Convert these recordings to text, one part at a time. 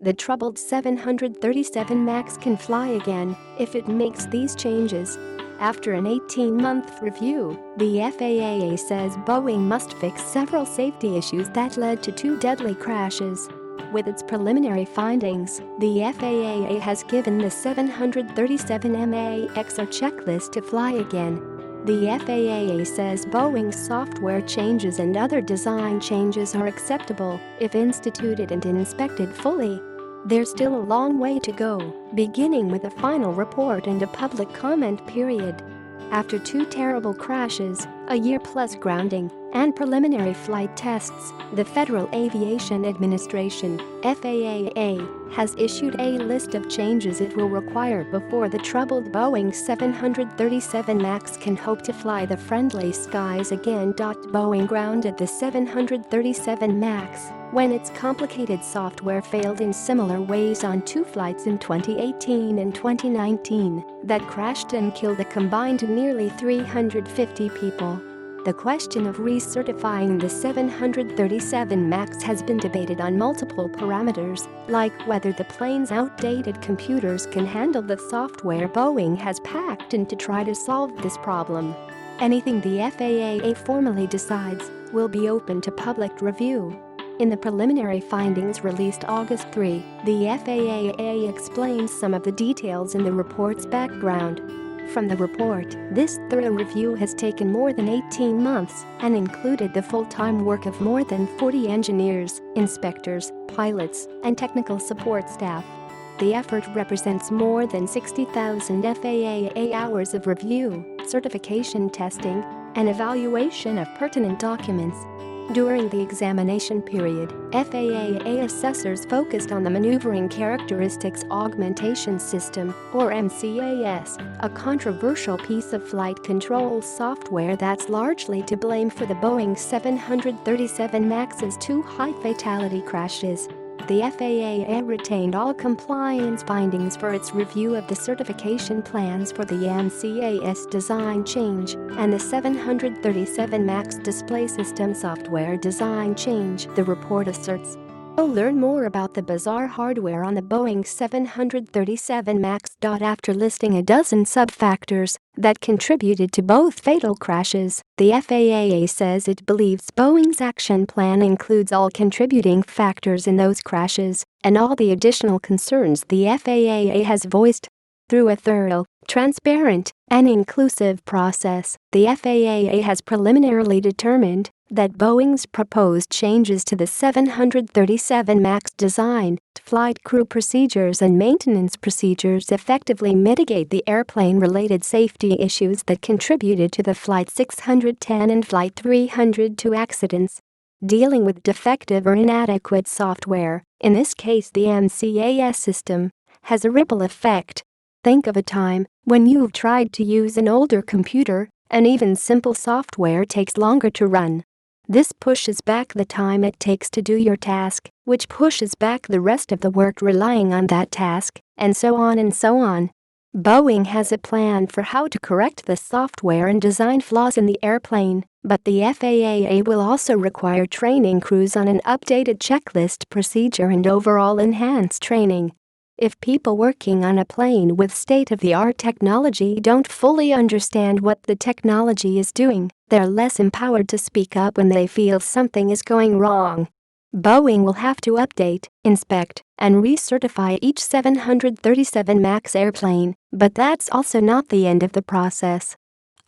The troubled 737 MAX can fly again if it makes these changes. After an 18-month review, the FAA says Boeing must fix several safety issues that led to 2 deadly crashes. With its preliminary findings, the FAA has given the 737 MAX a checklist to fly again. The FAA says Boeing's software changes and other design changes are acceptable if instituted and inspected fully. There's still a long way to go, beginning with a final report and a public comment period. After 2 terrible crashes, a year-plus grounding, and preliminary flight tests, the Federal Aviation Administration (FAA) has issued a list of changes it will require before the troubled Boeing 737 MAX can hope to fly the friendly skies again. Boeing grounded the 737 MAX when its complicated software failed in similar ways on 2 flights in 2018 and 2019 that crashed and killed a combined nearly 350 people. The question of re-certifying the 737 MAX has been debated on multiple parameters, like whether the plane's outdated computers can handle the software Boeing has packed in to try to solve this problem. Anything the FAA formally decides will be open to public review. In the preliminary findings released August 3, the FAA explains some of the details in the report's background. From the report, this thorough review has taken more than 18 months and included the full-time work of more than 40 engineers, inspectors, pilots, and technical support staff. The effort represents more than 60,000 FAA hours of review, certification testing, and evaluation of pertinent documents. During the examination period, FAA assessors focused on the Maneuvering Characteristics Augmentation System, or MCAS, a controversial piece of flight control software that's largely to blame for the Boeing 737 MAX's 2 high-fatality crashes. The FAA retained all compliance findings for its review of the certification plans for the MCAS design change and the 737 MAX display system software design change, the report asserts. Learn more about the bizarre hardware on the Boeing 737 MAX. After listing a dozen sub-factors that contributed to both fatal crashes, the FAA says it believes Boeing's action plan includes all contributing factors in those crashes and all the additional concerns the FAA has voiced. Through a thorough, transparent, and inclusive process, the FAA has preliminarily determined that Boeing's proposed changes to the 737 MAX design, flight crew procedures and maintenance procedures effectively mitigate the airplane-related safety issues that contributed to the Flight 610 and Flight 302 accidents. Dealing with defective or inadequate software, in this case the MCAS system, has a ripple effect. Think of a time when you've tried to use an older computer and even simple software takes longer to run. This pushes back the time it takes to do your task, which pushes back the rest of the work relying on that task, and so on and so on. Boeing has a plan for how to correct the software and design flaws in the airplane, but the FAA will also require training crews on an updated checklist procedure and overall enhanced training. If people working on a plane with state-of-the-art technology don't fully understand what the technology is doing, they're less empowered to speak up when they feel something is going wrong. Boeing will have to update, inspect, and recertify each 737 MAX airplane, but that's also not the end of the process.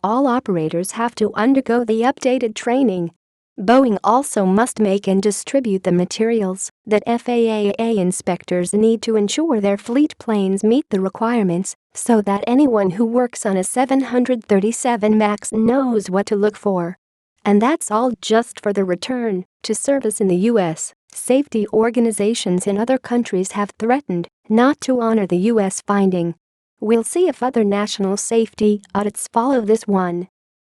All operators have to undergo the updated training. Boeing also must make and distribute the materials that FAA inspectors need to ensure their fleet planes meet the requirements so that anyone who works on a 737 MAX knows what to look for. And that's all just for the return to service in the U.S. Safety organizations in other countries have threatened not to honor the U.S. finding. We'll see if other national safety audits follow this one.